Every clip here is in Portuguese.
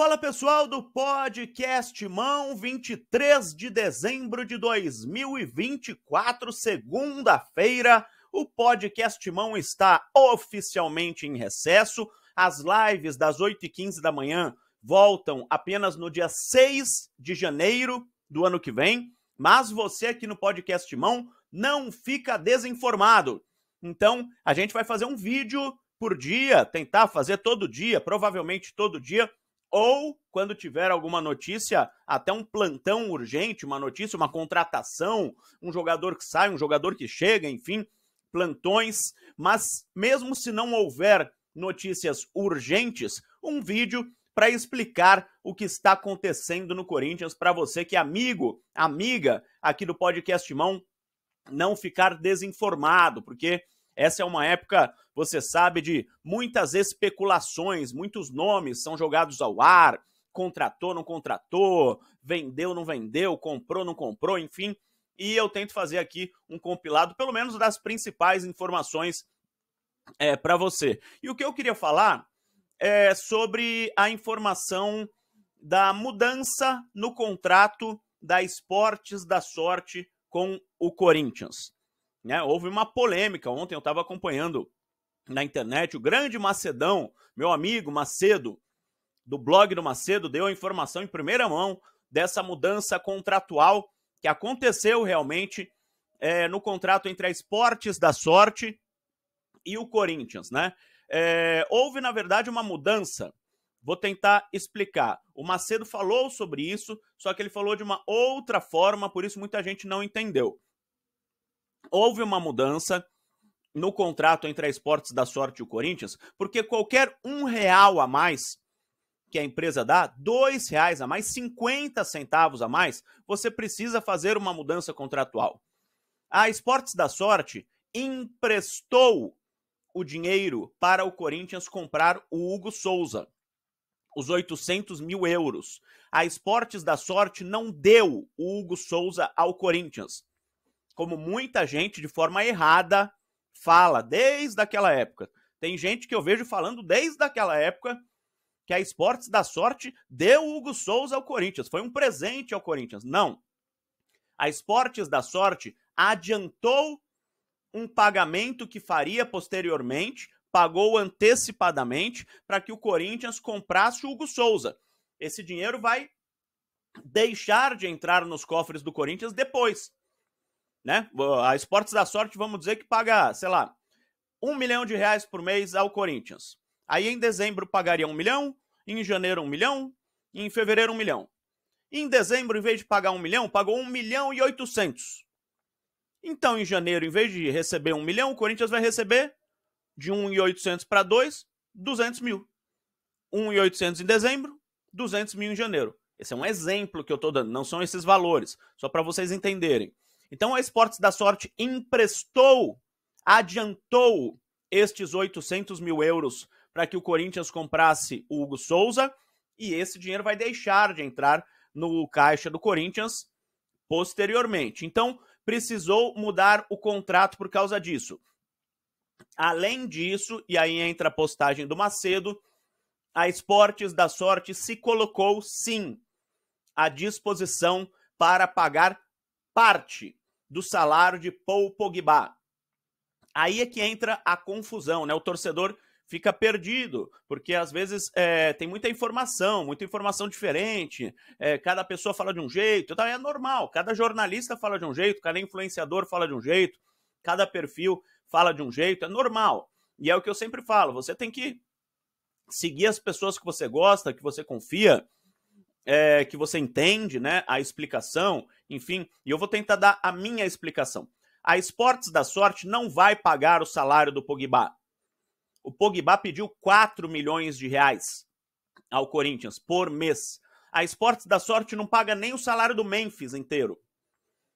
Fala pessoal do Podcast Mão, 23 de dezembro de 2024, segunda-feira. O Podcast Mão está oficialmente em recesso. As lives das 8h15 da manhã voltam apenas no dia 6 de janeiro do ano que vem. Mas você aqui no Podcast Mão não fica desinformado. Então, a gente vai fazer um vídeo por dia, tentar fazer todo dia, provavelmente todo dia, ou quando tiver alguma notícia, até um plantão urgente, uma notícia, uma contratação, um jogador que sai, um jogador que chega, enfim, plantões. Mas mesmo se não houver notícias urgentes, um vídeo para explicar o que está acontecendo no Corinthians para você que é amigo, amiga aqui do Podcast Mão, não ficar desinformado, porque essa é uma época, você sabe, de muitas especulações, muitos nomes são jogados ao ar, contratou, não contratou, vendeu, não vendeu, comprou, não comprou, enfim. E eu tento fazer aqui um compilado, pelo menos das principais informações para você. E o que eu queria falar é sobre a informação da mudança no contrato da Esportes da Sorte com o Corinthians. Houve uma polêmica ontem, eu estava acompanhando na internet, o grande Macedão, meu amigo Macedo, do blog do Macedo, deu a informação em primeira mão dessa mudança contratual que aconteceu realmente no contrato entre a Esportes da Sorte e o Corinthians, né? Houve, na verdade, uma mudança. Vou tentar explicar. O Macedo falou sobre isso, só que ele falou de uma outra forma, por isso muita gente não entendeu. Houve uma mudança no contrato entre a Esportes da Sorte e o Corinthians, porque qualquer R$1 a mais que a empresa dá, R$2 a mais, 50 centavos a mais, você precisa fazer uma mudança contratual. A Esportes da Sorte emprestou o dinheiro para o Corinthians comprar o Hugo Souza, os 800 mil euros. A Esportes da Sorte não deu o Hugo Souza ao Corinthians, como muita gente de forma errada fala desde aquela época. Tem gente que eu vejo falando desde aquela época que a Esportes da Sorte deu o Hugo Souza ao Corinthians, foi um presente ao Corinthians. Não. A Esportes da Sorte adiantou um pagamento que faria posteriormente, pagou antecipadamente para que o Corinthians comprasse o Hugo Souza. Esse dinheiro vai deixar de entrar nos cofres do Corinthians depois, né? A Esportes da Sorte, vamos dizer que paga, sei lá, R$1 milhão por mês ao Corinthians. Aí em dezembro pagaria 1 milhão, em janeiro 1 milhão, e em fevereiro 1 milhão. Em dezembro, em vez de pagar 1 milhão, pagou 1 milhão e 800. Então, em janeiro, em vez de receber 1 milhão, o Corinthians vai receber de 1.800 para 2, 200 mil. 1.800 em dezembro, 200 mil em janeiro. Esse é um exemplo que eu estou dando, não são esses valores, só para vocês entenderem. Então, a Esportes da Sorte emprestou, adiantou estes 800 mil euros para que o Corinthians comprasse o Hugo Souza, e esse dinheiro vai deixar de entrar no caixa do Corinthians posteriormente. Então, precisou mudar o contrato por causa disso. Além disso, e aí entra a postagem do Macedo, a Esportes da Sorte se colocou, sim, à disposição para pagar parte do salário de Paul Pogba. Aí é que entra a confusão, né? O torcedor fica perdido, porque às vezes tem muita informação diferente, cada pessoa fala de um jeito, então é normal, cada jornalista fala de um jeito, cada influenciador fala de um jeito, cada perfil fala de um jeito, é normal. E é o que eu sempre falo, você tem que seguir as pessoas que você gosta, que você confia, que você entende, né, a explicação, enfim, e eu vou tentar dar a minha explicação. A Esportes da Sorte não vai pagar o salário do Pogba. O Pogba pediu 4 milhões de reais ao Corinthians por mês. A Esportes da Sorte não paga nem o salário do Memphis inteiro.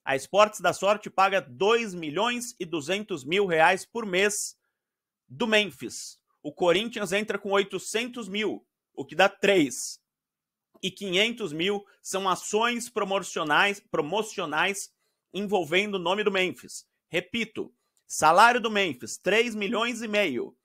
A Esportes da Sorte paga 2 milhões e 200 mil reais por mês do Memphis. O Corinthians entra com 800 mil, o que dá 3. E 500 mil são ações promocionais envolvendo o nome do Memphis. Repito, salário do Memphis, 3 milhões e meio.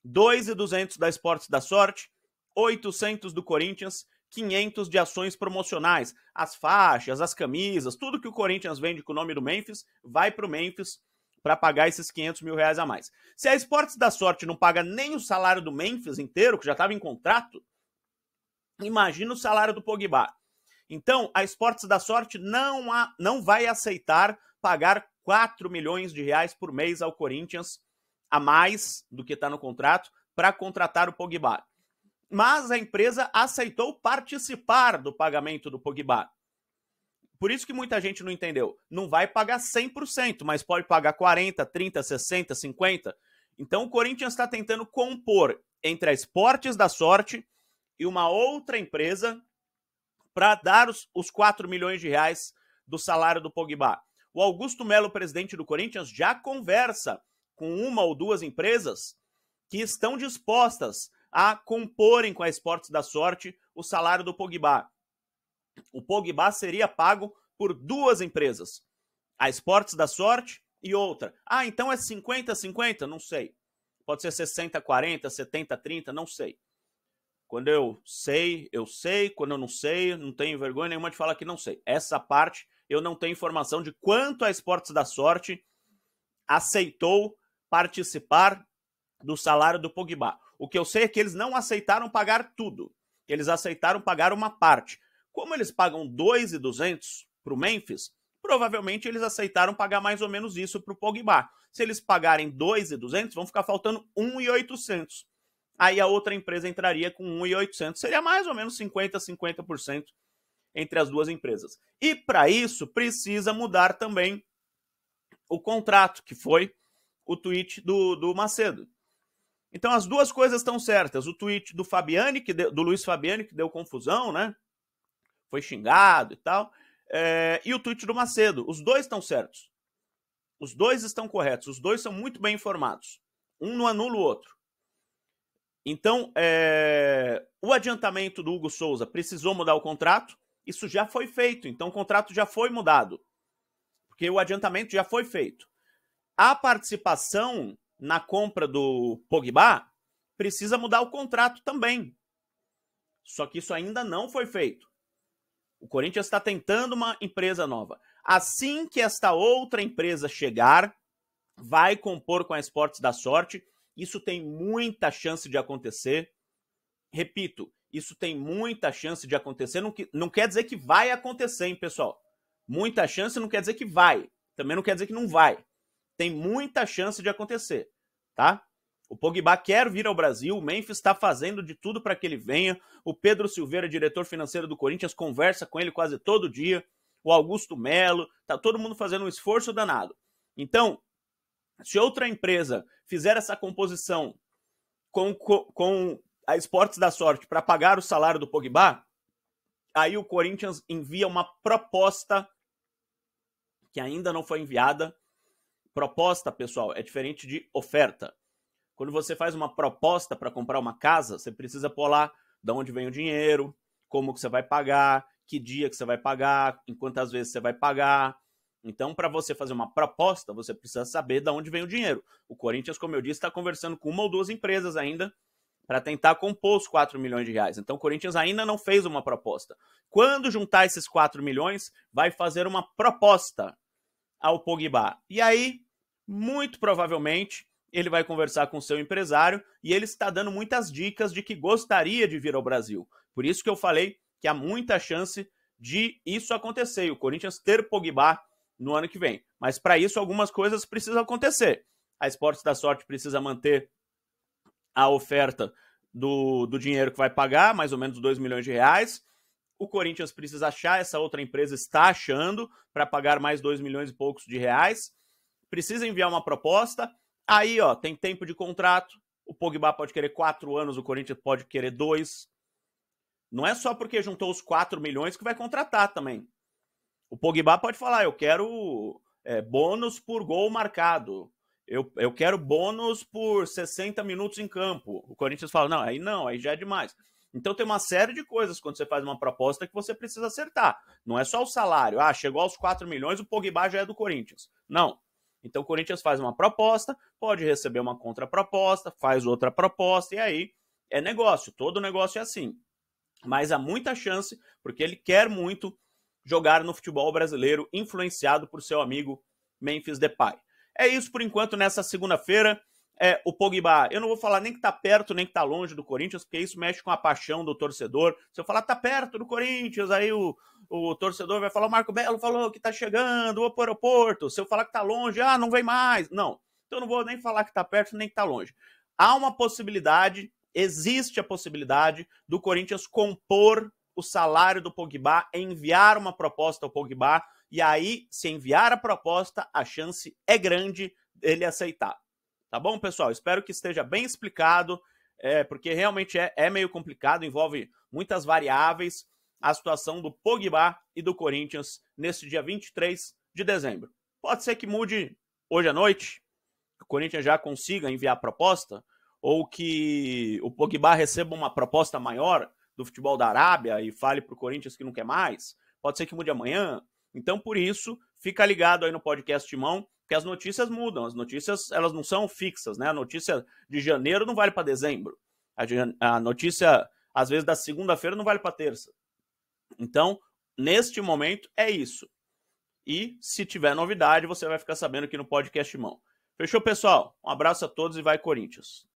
2.200 da Esportes da Sorte, 800 do Corinthians, 500 de ações promocionais. As faixas, as camisas, tudo que o Corinthians vende com o nome do Memphis, vai para o Memphis para pagar esses 500 mil reais a mais. Se a Esportes da Sorte não paga nem o salário do Memphis inteiro, que já estava em contrato, imagina o salário do Pogba. Então, a Esportes da Sorte não vai aceitar pagar 4 milhões de reais por mês ao Corinthians, a mais do que está no contrato, para contratar o Pogba. Mas a empresa aceitou participar do pagamento do Pogba. Por isso que muita gente não entendeu. Não vai pagar 100%, mas pode pagar 40%, 30%, 60%, 50%. Então o Corinthians está tentando compor entre a Esportes da Sorte e uma outra empresa para dar os 4 milhões de reais do salário do Pogba. O Augusto Melo, presidente do Corinthians, já conversa com uma ou duas empresas que estão dispostas a comporem com a Esportes da Sorte o salário do Pogba. O Pogba seria pago por duas empresas, a Esportes da Sorte e outra. Ah, então é 50-50? Não sei. Pode ser 60-40, 70-30, não sei. Quando eu sei, eu sei. Quando eu não sei, não tenho vergonha nenhuma de falar que não sei. Essa parte eu não tenho informação de quanto a Esportes da Sorte aceitou participar do salário do Pogba. O que eu sei é que eles não aceitaram pagar tudo. Eles aceitaram pagar uma parte. Como eles pagam 2.200 para o Memphis, provavelmente eles aceitaram pagar mais ou menos isso para o Pogba. Se eles pagarem 2.200, vão ficar faltando 1.800. Aí a outra empresa entraria com 1.800. Seria mais ou menos 50% entre as duas empresas. E para isso precisa mudar também o contrato, que foi o tweet do Macedo. Então as duas coisas estão certas. O tweet do Fabiani, do Luiz Fabiani, que deu confusão, né? Foi xingado e tal. E o tweet do Macedo. Os dois estão certos. Os dois estão corretos. Os dois são muito bem informados. Um não anula o outro. Então, o adiantamento do Hugo Souza precisou mudar o contrato. Isso já foi feito. Então, o contrato já foi mudado. Porque o adiantamento já foi feito. A participação na compra do Pogba precisa mudar o contrato também. Só que isso ainda não foi feito. O Corinthians está tentando uma empresa nova. Assim que esta outra empresa chegar, vai compor com a Esportes da Sorte. Isso tem muita chance de acontecer. Repito, isso tem muita chance de acontecer. Não quer dizer que vai acontecer, hein, pessoal? Muita chance não quer dizer que vai. Também não quer dizer que não vai. Tem muita chance de acontecer, tá? O Pogba quer vir ao Brasil, o Memphis está fazendo de tudo para que ele venha. O Pedro Silveira, diretor financeiro do Corinthians, conversa com ele quase todo dia. O Augusto Melo, tá todo mundo fazendo um esforço danado. Então, se outra empresa fizer essa composição com a Esportes da Sorte para pagar o salário do Pogba, aí o Corinthians envia uma proposta que ainda não foi enviada. Proposta, pessoal, é diferente de oferta. Quando você faz uma proposta para comprar uma casa, você precisa pôr lá de onde vem o dinheiro, como que você vai pagar, que dia que você vai pagar, em quantas vezes você vai pagar. Então, para você fazer uma proposta, você precisa saber de onde vem o dinheiro. O Corinthians, como eu disse, está conversando com uma ou duas empresas ainda para tentar compor os 4 milhões de reais. Então, o Corinthians ainda não fez uma proposta. Quando juntar esses 4 milhões, vai fazer uma proposta ao Pogba. E aí, muito provavelmente, ele vai conversar com o seu empresário e ele está dando muitas dicas de que gostaria de vir ao Brasil. Por isso que eu falei que há muita chance de isso acontecer e o Corinthians ter Pogba no ano que vem. Mas para isso algumas coisas precisam acontecer. A Esportes da Sorte precisa manter a oferta do dinheiro que vai pagar, mais ou menos 2 milhões de reais. O Corinthians precisa achar, essa outra empresa está achando, para pagar mais 2 milhões e poucos de reais. Precisa enviar uma proposta. Aí, ó, tem tempo de contrato. O Pogba pode querer 4 anos, o Corinthians pode querer 2. Não é só porque juntou os 4 milhões que vai contratar também. O Pogba pode falar, eu quero bônus por gol marcado. Eu quero bônus por 60 minutos em campo. O Corinthians fala, não, aí já é demais. Então tem uma série de coisas quando você faz uma proposta que você precisa acertar. Não é só o salário. Ah, chegou aos 4 milhões, o Pogba já é do Corinthians. Não. Então o Corinthians faz uma proposta, pode receber uma contraproposta, faz outra proposta, e aí é negócio. Todo negócio é assim. mas há muita chance, porque ele quer muito jogar no futebol brasileiro, influenciado por seu amigo Memphis Depay. É isso por enquanto nessa segunda-feira. O Pogba, eu não vou falar nem que tá perto, nem que tá longe do Corinthians, porque isso mexe com a paixão do torcedor. Se eu falar tá perto do Corinthians, aí o torcedor vai falar, o Marco Belo falou que tá chegando, vou pro aeroporto. Se eu falar que tá longe, não vem mais. Não, então eu não vou nem falar que tá perto, nem que tá longe. Há uma possibilidade, existe a possibilidade do Corinthians compor o salário do Pogba, enviar uma proposta ao Pogba, e aí, se enviar a proposta, a chance é grande dele aceitar. Tá bom, pessoal? Espero que esteja bem explicado, porque realmente é meio complicado, envolve muitas variáveis a situação do Pogba e do Corinthians nesse dia 23 de dezembro. Pode ser que mude hoje à noite, que o Corinthians já consiga enviar a proposta, ou que o Pogba receba uma proposta maior do futebol da Arábia e fale para o Corinthians que não quer mais. Pode ser que mude amanhã. Então, por isso, fica ligado aí no podcast Timão, que as notícias mudam. As notícias, elas não são fixas, né? A notícia de janeiro não vale para dezembro. A notícia, às vezes, da segunda-feira não vale para terça. Então, neste momento, é isso. E, se tiver novidade, você vai ficar sabendo aqui no podcast Timão. Fechou, pessoal? Um abraço a todos e vai Corinthians!